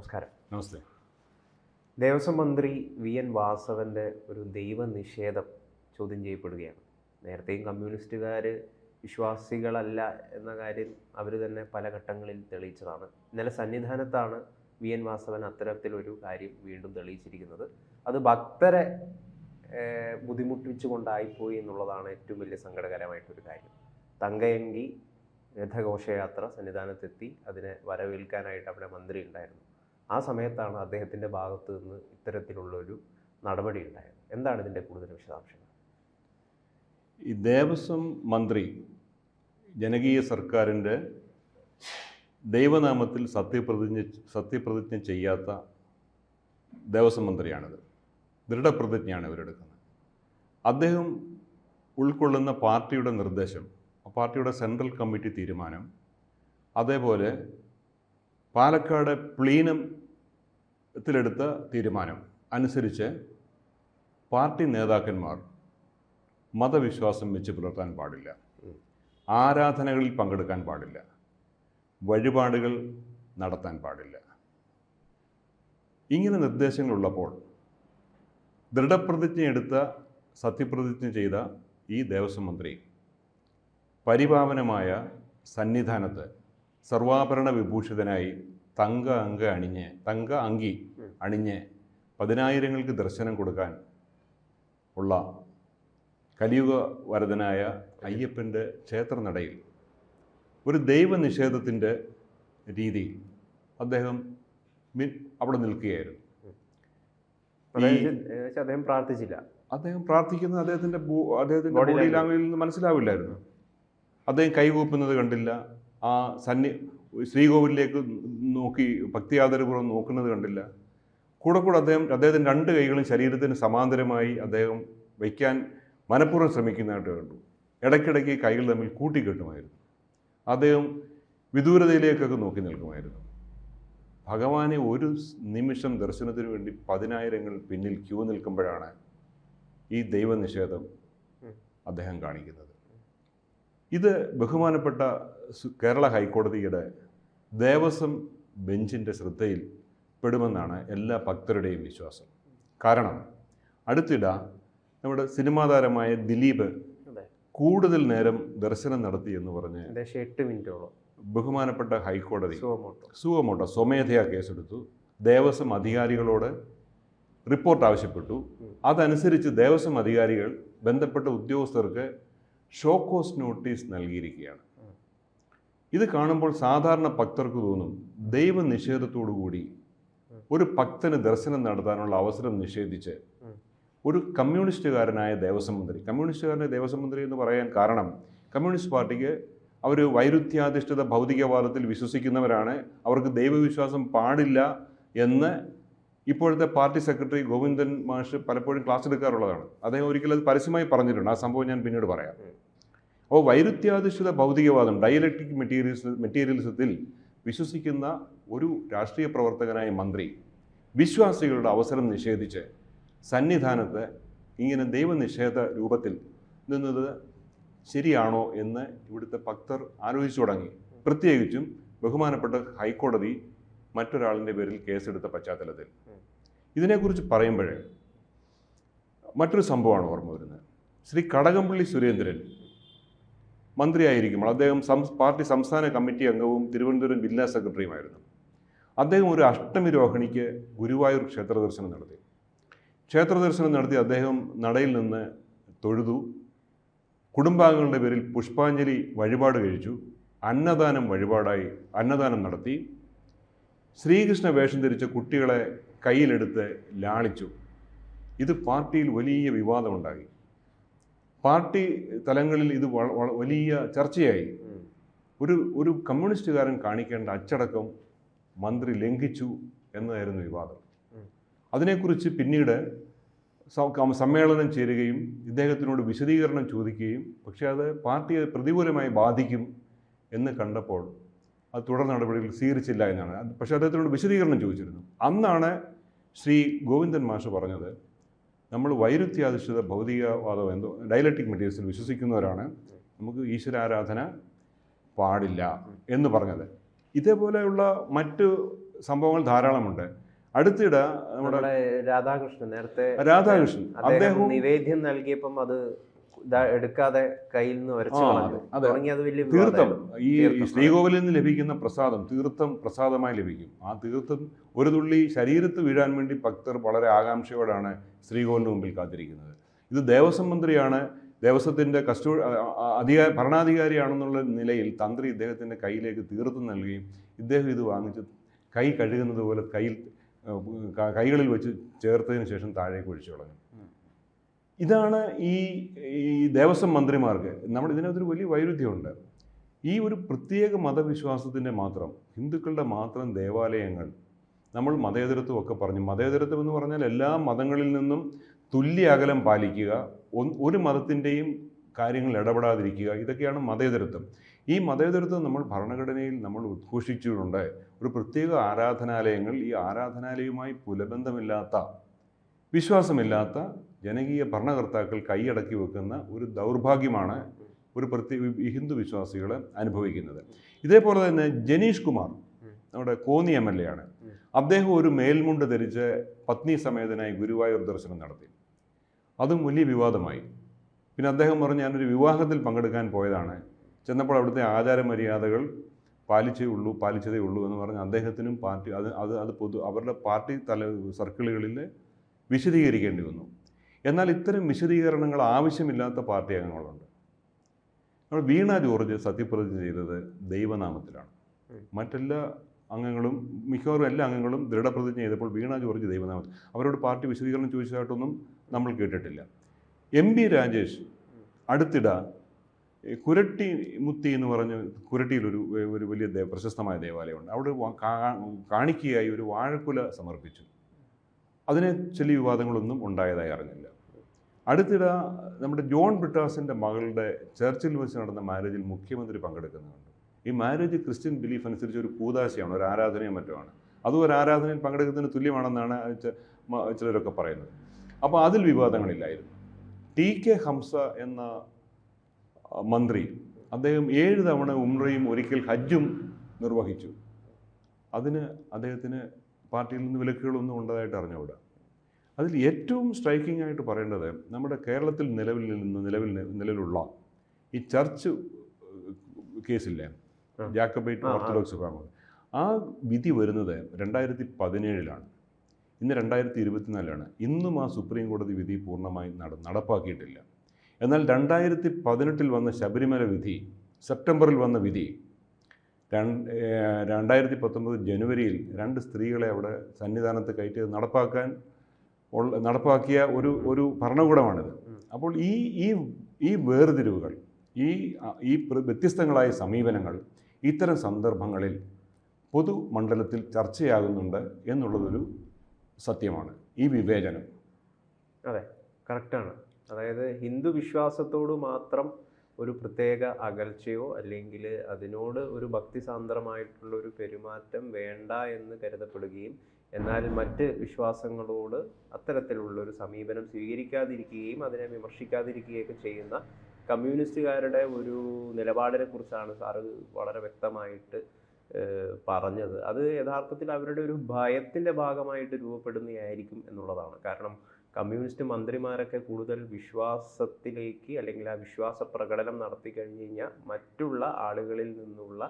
നമസ്കാരം. നമസ്തേ. ദേവസ്വം മന്ത്രി വി.എൻ. വാസവൻ്റെ ഒരു ദൈവനിഷേധം ചോദ്യം ചെയ്യപ്പെടുകയാണ്. നേരത്തെയും കമ്മ്യൂണിസ്റ്റുകാർ വിശ്വാസികളല്ല എന്ന കാര്യം അവർ തന്നെ പല ഘട്ടങ്ങളിൽ തെളിയിച്ചതാണ്. ഇന്നലെ സന്നിധാനത്താണ് വി.എൻ. വാസവൻ അത്തരത്തിലൊരു കാര്യം വീണ്ടും തെളിയിച്ചിരിക്കുന്നത്. അത് ഭക്തരെ ബുദ്ധിമുട്ടിച്ചുകൊണ്ടായിപ്പോയി എന്നുള്ളതാണ് ഏറ്റവും വലിയ സങ്കടകരമായിട്ടൊരു കാര്യം. തങ്കയങ്കി രഥഘോഷയാത്ര സന്നിധാനത്തെത്തി അതിനെ വരവേൽക്കാനായിട്ട് അവിടെ മന്ത്രി ഉണ്ടായിരുന്നു. ആ സമയത്താണ് അദ്ദേഹത്തിൻ്റെ ഭാഗത്ത് നിന്ന് ഇത്തരത്തിലുള്ളൊരു നടപടി ഉണ്ടായത്. എന്താണ് ഇതിൻ്റെ കൂടുതൽ വിശദാംശങ്ങൾ? ഈ ദേവസ്വം മന്ത്രി ജനകീയ സർക്കാരിൻ്റെ ദൈവനാമത്തിൽ സത്യപ്രതിജ്ഞ ചെയ്യാത്ത ദേവസ്വം മന്ത്രിയാണിത്. ദൃഢപ്രതിജ്ഞയാണ് ഇവരെടുക്കുന്നത്. അദ്ദേഹം ഉൾക്കൊള്ളുന്ന പാർട്ടിയുടെ നിർദ്ദേശം, പാർട്ടിയുടെ സെൻട്രൽ കമ്മിറ്റി തീരുമാനം, അതേപോലെ പാലക്കാട് പ്ലീനത്തിലെടുത്ത തീരുമാനം അനുസരിച്ച് പാർട്ടി നേതാക്കന്മാർ മതവിശ്വാസം വെച്ച് പുലർത്താൻ പാടില്ല, ആരാധനകളിൽ പങ്കെടുക്കാൻ പാടില്ല, വഴിപാടുകൾ നടത്താൻ പാടില്ല. ഇങ്ങനെ നിർദ്ദേശങ്ങളുള്ളപ്പോൾ ദൃഢപ്രതിജ്ഞ സത്യപ്രതിജ്ഞ ചെയ്ത ഈ ദേവസ്വം മന്ത്രി പരിപാവനമായ സന്നിധാനത്ത് സർവാഭരണ വിഭൂഷിതനായി തങ്ക അങ്കി അണിഞ്ഞ് പതിനായിരങ്ങൾക്ക് ദർശനം കൊടുക്കാൻ ഉള്ള കലിയുഗ വരദനായ അയ്യപ്പൻ്റെ ക്ഷേത്രനടയിൽ ഒരു ദൈവനിഷേധത്തിൻ്റെ രീതിയിൽ അദ്ദേഹം അവിടെ നിൽക്കുകയായിരുന്നു. അദ്ദേഹം പ്രാർത്ഥിച്ചില്ല. അദ്ദേഹം പ്രാർത്ഥിക്കുന്നത് അദ്ദേഹത്തിൻ്റെ ബോഡി ലാംഗ്വേജിൽ നിന്ന് മനസ്സിലാവില്ലായിരുന്നു. അദ്ദേഹം കൈകൂപ്പുന്നത് കണ്ടില്ല. ആ ശ്രീകോവിലേക്ക് നോക്കി ഭക്തിയാദരപൂർവ്വം നോക്കുന്നത് കണ്ടില്ല. കൂടെ അദ്ദേഹത്തിൻ്റെ രണ്ട് കൈകളും ശരീരത്തിന് സമാന്തരമായി അദ്ദേഹം വയ്ക്കാൻ മനഃപൂർവ്വം ശ്രമിക്കുന്നതായിട്ട് കണ്ടു. ഇടയ്ക്കിടയ്ക്ക് കൈകൾ തമ്മിൽ കൂട്ടിക്കെട്ടുമായിരുന്നു. അദ്ദേഹം വിദൂരതയിലേക്കൊക്കെ നോക്കി നിൽക്കുമായിരുന്നു. ഭഗവാനെ ഒരു നിമിഷം ദർശനത്തിന് വേണ്ടി 10,000 പിന്നിൽ ക്യൂ നിൽക്കുമ്പോഴാണ് ഈ ദൈവനിഷേധം അദ്ദേഹം കാണിക്കുന്നത്. ഇത് ബഹുമാനപ്പെട്ട കേരള ഹൈക്കോടതിയുടെ ദേവസ്വം ബെഞ്ചിൻ്റെ ശ്രദ്ധയിൽ പെടുമെന്നാണ് എല്ലാ ഭക്തരുടെയും വിശ്വാസം. കാരണം അടുത്തിടെ നമ്മുടെ സിനിമാ താരമായ ദിലീപ് കൂടുതൽ നേരം ദർശനം നടത്തി എന്ന് പറഞ്ഞ് 8 മിനിറ്റോളം ബഹുമാനപ്പെട്ട ഹൈക്കോടതി സുവമോട്ടോ സ്വമേധയാ കേസെടുത്തു. ദേവസ്വം അധികാരികളോട് റിപ്പോർട്ട് ആവശ്യപ്പെട്ടു. അതനുസരിച്ച് ദേവസ്വം അധികാരികൾ ബന്ധപ്പെട്ട ഉദ്യോഗസ്ഥർക്ക് ഷോക്കോസ് നോട്ടീസ് നൽകിയിരിക്കുകയാണ്. ഇത് കാണുമ്പോൾ സാധാരണ ഭക്തർക്ക് തോന്നും, ദൈവനിഷേധത്തോടുകൂടി ഒരു ഭക്തന് ദർശനം നടത്താനുള്ള അവസരം നിഷേധിച്ച് ഒരു കമ്മ്യൂണിസ്റ്റുകാരനായ ദേവസ്വം മന്ത്രി എന്ന് പറയാൻ കാരണം കമ്മ്യൂണിസ്റ്റ് പാർട്ടിക്ക് അവർ വൈരുദ്ധ്യാധിഷ്ഠിത ഭൗതികവാദത്തിൽ വിശ്വസിക്കുന്നവരാണ്, അവർക്ക് ദൈവവിശ്വാസം പാടില്ല എന്ന് ഇപ്പോഴത്തെ പാർട്ടി സെക്രട്ടറി ഗോവിന്ദൻ മാഷ് പലപ്പോഴും ക്ലാസ് എടുക്കാറുള്ളതാണ്. അദ്ദേഹം ഒരിക്കലും അത് പരസ്യമായി പറഞ്ഞിട്ടുണ്ട്. ആ സംഭവം ഞാൻ പിന്നീട് പറയാം. അപ്പോൾ വൈരുദ്ധ്യാധിഷ്ഠിത ഭൗതികവാദം, ഡയലക്റ്റിക് മെറ്റീരിയലിസത്തിൽ വിശ്വസിക്കുന്ന ഒരു രാഷ്ട്രീയ പ്രവർത്തകനായ മന്ത്രി വിശ്വാസികളുടെ അവസരം നിഷേധിച്ച് സന്നിധാനത്ത് ഇങ്ങനെ ദൈവനിഷേധ രൂപത്തിൽ നിന്നത് ശരിയാണോ എന്ന് ഇവിടുത്തെ ഭക്തർ ആലോചിച്ചു തുടങ്ങി. പ്രത്യേകിച്ചും ബഹുമാനപ്പെട്ട ഹൈക്കോടതി മറ്റൊരാളിൻ്റെ പേരിൽ കേസെടുത്ത പശ്ചാത്തലത്തിൽ ഇതിനെക്കുറിച്ച് പറയുമ്പോഴേ മറ്റൊരു സംഭവമാണ് ഓർമ്മ വരുന്നത്. ശ്രീ കടകംപള്ളി സുരേന്ദ്രൻ മന്ത്രിയായിരിക്കുമ്പോൾ അദ്ദേഹം പാർട്ടി സംസ്ഥാന കമ്മിറ്റി അംഗവും തിരുവനന്തപുരം ജില്ലാ സെക്രട്ടറിയുമായിരുന്നു. അദ്ദേഹം ഒരു അഷ്ടമി രോഹിണിക്ക് ഗുരുവായൂർ ക്ഷേത്ര ദർശനം നടത്തി അദ്ദേഹം നടയിൽ നിന്ന് തൊഴുതു. കുടുംബാംഗങ്ങളുടെ പേരിൽ പുഷ്പാഞ്ജലി വഴിപാട് കഴിച്ചു. അന്നദാനം നടത്തി. ശ്രീകൃഷ്ണ വേഷം ധരിച്ച കുട്ടികളെ കയ്യിലെടുത്ത് ലാളിച്ചു. ഇത് പാർട്ടിയിൽ വലിയ വിവാദമുണ്ടാക്കി. പാർട്ടി തലങ്ങളിൽ ഇത് വലിയ ചർച്ചയായി. ഒരു കമ്മ്യൂണിസ്റ്റുകാരൻ കാണിക്കേണ്ട അച്ചടക്കം മന്ത്രി ലംഘിച്ചു എന്നതായിരുന്നു വിവാദം. അതിനെക്കുറിച്ച് പിന്നീട് സമ്മേളനം ചേരുകയും ഇദ്ദേഹത്തിനോട് വിശദീകരണം ചോദിക്കുകയും, പക്ഷേ അത് പാർട്ടിയെ പ്രതികൂലമായി ബാധിക്കും എന്ന് കണ്ടപ്പോൾ അത് തുടർ നടപടികൾ സ്വീകരിച്ചില്ല എന്നാണ്. പക്ഷേ അദ്ദേഹത്തിനോട് വിശദീകരണം ചോദിച്ചിരുന്നു. അന്നാണ് ശ്രീ ഗോവിന്ദൻ മാഷ് പറഞ്ഞത്, നമ്മൾ വൈരുദ്ധ്യാധിഷ്ഠിത ഭൗതികവാദം ഡയലക്റ്റിക് മെറ്റീരിയൽസിൽ വിശ്വസിക്കുന്നവരാണ്, നമുക്ക് ഈശ്വരാരാധന പാടില്ല എന്ന് പറഞ്ഞത്. ഇതേപോലെയുള്ള മറ്റ് സംഭവങ്ങൾ ധാരാളമുണ്ട്. അടുത്തിടെ നമ്മുടെ രാധാകൃഷ്ണൻ നേരത്തെ രാധാകൃഷ്ണൻ അദ്ദേഹം അദ്ദേഹവും നിവേദ്യം നൽകിയപ്പം അത് എടുക്കാതെ കയ്യിൽ നിന്ന് വരച്ചു കളഞ്ഞു. അതെ. തുടങ്ങി അത് വലിയ തീർത്ഥം വിവാദമായിരുന്നു. ഈ തീർത്ഥം, ശ്രീകോവിലിൽ നിന്ന് ലഭിക്കുന്ന പ്രസാദം തീർത്ഥം പ്രസാദമായി ലഭിക്കും. ആ തീർത്ഥം ഒരു തുള്ളി ശരീരത്ത് വീഴാൻ വേണ്ടി ഭക്തർ വളരെ ആകാംക്ഷയോടാണ് ശ്രീകോവിലിന് മുമ്പിൽ കാത്തിരിക്കുന്നത്. ഇത് ദേവസ്വം മന്ത്രിയാണ്, ദേവസ്വത്തിൻ്റെ ഭരണാധികാരിയാണെന്നുള്ള നിലയിൽ തന്ത്രി ഇദ്ദേഹത്തിൻ്റെ കയ്യിലേക്ക് തീർത്ഥം നൽകുകയും ഇദ്ദേഹം ഇത് വാങ്ങിച്ച് കൈ കഴുകുന്നത് പോലെ കൈകളിൽ വെച്ച് ചേർത്തതിന് ശേഷം താഴേക്ക് ഒഴിച്ചു കളഞ്ഞു. ഇതാണ് ഈ ദേവസ്വം മന്ത്രിമാർക്ക്. ഇതിനകത്തൊരു വലിയ വൈരുദ്ധ്യമുണ്ട്. ഈ ഒരു പ്രത്യേക മതവിശ്വാസത്തിൻ്റെ മാത്രം, ഹിന്ദുക്കളുടെ മാത്രം ദേവാലയങ്ങൾ, നമ്മൾ മതേതരത്വം ഒക്കെ പറഞ്ഞു. മതേതരത്വം എന്ന് പറഞ്ഞാൽ എല്ലാ മതങ്ങളിൽ നിന്നും തുല്യ അകലം പാലിക്കുക, ഒരു മതത്തിൻ്റെയും കാര്യങ്ങൾ ഇടപെടാതിരിക്കുക, ഇതൊക്കെയാണ് മതേതരത്വം. ഈ മതേതരത്വം നമ്മൾ ഭരണഘടനയിൽ നമ്മൾ ഉദ്ഘോഷിച്ചിട്ടുണ്ട്. ഒരു പ്രത്യേക ആരാധനാലയങ്ങൾ, ഈ ആരാധനാലയവുമായി പുലബന്ധമില്ലാത്ത, വിശ്വാസമില്ലാത്ത ജനകീയ ഭരണകർത്താക്കൾ കൈയടക്കി വെക്കുന്ന ഒരു ദൗർഭാഗ്യമാണ് ഒരു പ്രത്യേക ഹിന്ദു വിശ്വാസികൾ അനുഭവിക്കുന്നത്. ഇതേപോലെ തന്നെ ജനീഷ് കുമാർ, നമ്മുടെ കോന്നി MLA ആണ്. അദ്ദേഹം ഒരു മേൽമുണ്ട് ധരിച്ച് പത്നി സമേതനായി ഗുരുവായൂർ ദർശനം നടത്തി. അതും വലിയ വിവാദമായി. പിന്നെ അദ്ദേഹം പറഞ്ഞു, ഞാനൊരു വിവാഹത്തിൽ പങ്കെടുക്കാൻ പോയതാണ്, ചെന്നപ്പോൾ അവിടുത്തെ ആചാരമര്യാദകൾ പാലിച്ചതേ ഉള്ളൂ എന്ന് പറഞ്ഞ് അദ്ദേഹത്തിനും പാർട്ടി അത് അവരുടെ പാർട്ടി സർക്കിളുകളിൽ വിശദീകരിക്കേണ്ടി വന്നു. എന്നാൽ ഇത്തരം വിശദീകരണങ്ങൾ ആവശ്യമില്ലാത്ത പാർട്ടി അംഗങ്ങളുണ്ട്. നമ്മൾ വീണ ജോർജ് സത്യപ്രതിജ്ഞ ചെയ്തത് ദൈവനാമത്തിലാണ്. മറ്റെല്ലാ അംഗങ്ങളും, മിക്കവാറും എല്ലാ അംഗങ്ങളും ദൃഢപ്രതിജ്ഞ ചെയ്തപ്പോൾ വീണ ജോർജ് ദൈവനാമത്തിൽ. അവരോട് പാർട്ടി വിശദീകരണം ചോദിച്ചതായിട്ടൊന്നും നമ്മൾ കേട്ടിട്ടില്ല. MP രാജേഷ് അടുത്തിടെ കുരട്ടി മുത്തി എന്ന് പറഞ്ഞ് കുരട്ടിയിലൊരു വലിയ പ്രശസ്തമായ ദേവാലയമുണ്ട്. അവിടെ കാണിക്കയായി ഒരു വാഴക്കുല സമർപ്പിച്ചു. അതിനെ ചൊല്ലി വിവാദങ്ങളൊന്നും ഉണ്ടായതായി അറിഞ്ഞില്ല. അടുത്തിടെ നമ്മുടെ ജോൺ ബ്രിട്ടാസിൻ്റെ മകളുടെ ചർച്ചിൽ വെച്ച് നടന്ന മാരേജിൽ മുഖ്യമന്ത്രി പങ്കെടുക്കുന്നുണ്ട്. ഈ മാരേജ് ക്രിസ്ത്യൻ ബിലീഫ് അനുസരിച്ച് ഒരു കൂദാശയാണ്, ഒരു ആരാധനയോ മറ്റുമാണ്. അതും ഒരു ആരാധനയിൽ പങ്കെടുക്കുന്നതിന് തുല്യമാണെന്നാണ് ചിലരൊക്കെ പറയുന്നത്. അപ്പോൾ അതിൽ വിവാദങ്ങളില്ലായിരുന്നു. TK ഹംസ എന്ന മന്ത്രി, അദ്ദേഹം 7 തവണ ഉംറയും ഒരിക്കൽ ഹജ്ജും നിർവഹിച്ചു. അതിന് അദ്ദേഹത്തിന് പാർട്ടിയിൽ നിന്ന് വിലക്കുകളൊന്നും ഉണ്ടായിട്ട് അറിഞ്ഞുകൂടാ. അതിൽ ഏറ്റവും സ്ട്രൈക്കിംഗ് ആയിട്ട് പറയേണ്ടത് നമ്മുടെ കേരളത്തിൽ നിലവിലുള്ള ഈ ചർച്ച് കേസില്ലേ, ജാക്കബൈറ്റ് ഓർത്തഡോക്സ് വിഭാഗം, ആ വിധി വരുന്നത് 2017 ഇന്ന് 2024. ഇന്നും ആ സുപ്രീം കോടതി വിധി പൂർണ്ണമായി നടപ്പാക്കിയിട്ടില്ല. എന്നാൽ 2018 വന്ന ശബരിമല വിധി, സെപ്റ്റംബറിൽ വന്ന വിധി, 2019 ജനുവരിയിൽ 2 സ്ത്രീകളെ അവിടെ സന്നിധാനത്ത് കയറ്റി നടപ്പാക്കിയ ഒരു ഭരണകൂടമാണിത്. അപ്പോൾ ഈ വേർതിരിവുകൾ, ഈ വ്യത്യസ്തങ്ങളായ സമീപനങ്ങൾ ഇത്തരം സന്ദർഭങ്ങളിൽ പൊതുമണ്ഡലത്തിൽ ചർച്ചയാകുന്നുണ്ട് എന്നുള്ളതൊരു സത്യമാണ്. ഈ വിവേചനം അതെ, കറക്റ്റാണ്. അതായത് ഹിന്ദു വിശ്വാസത്തോട് മാത്രം ഒരു പ്രത്യേക അകൽച്ചയോ അല്ലെങ്കിൽ അതിനോട് ഒരു ഭക്തിസാന്ദ്രമായിട്ടുള്ള ഒരു പെരുമാറ്റം വേണ്ട എന്ന് കരുതപ്പെടുകയും എന്നാൽ മറ്റ് വിശ്വാസങ്ങളോട് അത്തരത്തിലുള്ളൊരു സമീപനം സ്വീകരിക്കാതിരിക്കുകയും അതിനെ വിമർശിക്കാതിരിക്കുകയൊക്കെ ചെയ്യുന്ന കമ്മ്യൂണിസ്റ്റുകാരുടെ ഒരു നിലപാടിനെ കുറിച്ചാണ് സാറ് വളരെ വ്യക്തമായിട്ട് പറഞ്ഞത്. അത് യഥാർത്ഥത്തിൽ അവരുടെ ഒരു ഭയത്തിൻ്റെ ഭാഗമായിട്ട് രൂപപ്പെടുന്നതായിരിക്കും എന്നുള്ളതാണ്. കാരണം കമ്മ്യൂണിസ്റ്റ് മന്ത്രിമാരൊക്കെ കൂടുതൽ വിശ്വാസത്തിലേക്ക് അല്ലെങ്കിൽ ആ വിശ്വാസ പ്രകടനം നടത്തി കഴിഞ്ഞ് കഴിഞ്ഞാൽ മറ്റുള്ള ആളുകളിൽ നിന്നുള്ള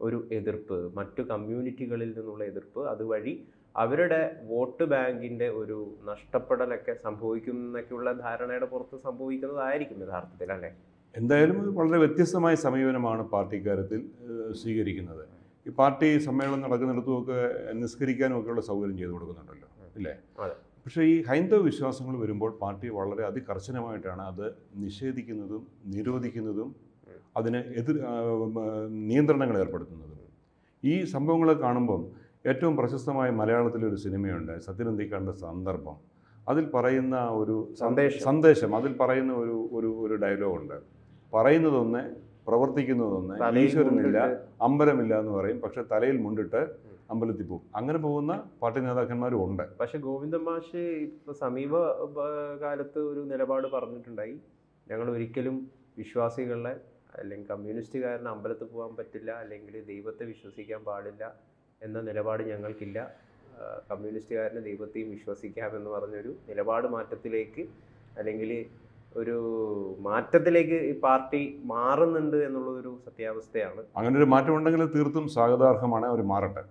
ഒരു എതിർപ്പ്, മറ്റു കമ്മ്യൂണിറ്റികളിൽ നിന്നുള്ള എതിർപ്പ്, അതുവഴി അവരുടെ വോട്ട് ബാങ്കിൻ്റെ ഒരു നഷ്ടപ്പെടലൊക്കെ സംഭവിക്കുന്നൊക്കെയുള്ള ധാരണയുടെ പുറത്ത് സംഭവിക്കുന്നതായിരിക്കും യഥാർത്ഥത്തിൽ, അല്ലേ? എന്തായാലും വളരെ വ്യത്യസ്തമായ സമീപനമാണ് പാർട്ടിക്കാര്യത്തിൽ സ്വീകരിക്കുന്നത്. ഈ പാർട്ടി സമ്മേളനം നടക്കുന്നിടത്തുമൊക്കെ നിസ്കരിക്കാനും ഒക്കെയുള്ള സൗകര്യം ചെയ്തു കൊടുക്കുന്നുണ്ടല്ലോ, ഇല്ലേ? പക്ഷേ ഈ ഹൈന്ദവ വിശ്വാസങ്ങൾ വരുമ്പോൾ പാർട്ടി വളരെ അതികർശനമായിട്ടാണ് അത് നിഷേധിക്കുന്നതും നിരോധിക്കുന്നതും അതിന് നിയന്ത്രണങ്ങൾ ഏർപ്പെടുത്തുന്നതും. ഈ സംഭവങ്ങളെ കാണുമ്പം ഏറ്റവും പ്രശസ്തമായ മലയാളത്തിലൊരു സിനിമയുണ്ട്, സത്യനന്ദിക്കാടിൻ്റെ സന്ദർഭം. അതിൽ പറയുന്ന ഒരു സന്ദേശം, അതിൽ പറയുന്ന ഒരു ഡയലോഗുണ്ട്. പറയുന്നതൊന്ന്, പ്രവർത്തിക്കുന്നതൊന്ന്. ഈശ്വരനില്ല, അമ്പലമില്ല എന്ന് പറയും, പക്ഷെ തലയിൽ മുണ്ടിട്ട് അമ്പലത്തിൽ പോകും. അങ്ങനെ പോകുന്ന പാർട്ടി നേതാക്കന്മാരും ഉണ്ട്. പക്ഷെ ഗോവിന്ദൻ മാഷ് ഇപ്പോൾ സമീപ കാലത്ത് ഒരു നിലപാട് പറഞ്ഞിട്ടുണ്ടായി, ഞങ്ങൾ ഒരിക്കലും വിശ്വാസികളെ അല്ലെങ്കിൽ കമ്മ്യൂണിസ്റ്റുകാരന് അമ്പലത്തിൽ പോകാൻ പറ്റില്ല, അല്ലെങ്കിൽ ദൈവത്തെ വിശ്വസിക്കാൻ പാടില്ല എന്ന നിലപാട് ഞങ്ങൾക്കില്ല. കമ്മ്യൂണിസ്റ്റുകാരന് ദൈവത്തെയും വിശ്വസിക്കാമെന്ന് പറഞ്ഞൊരു നിലപാട് മാറ്റത്തിലേക്ക്, അല്ലെങ്കിൽ ഒരു മാറ്റത്തിലേക്ക് ഈ പാർട്ടി മാറുന്നുണ്ട് എന്നുള്ളതൊരു സത്യാവസ്ഥയാണ്. അങ്ങനെ ഒരു മാറ്റം ഉണ്ടെങ്കിൽ തീർത്തും സ്വാഗതാർഹമാണ്. അവർ മാറട്ടെ.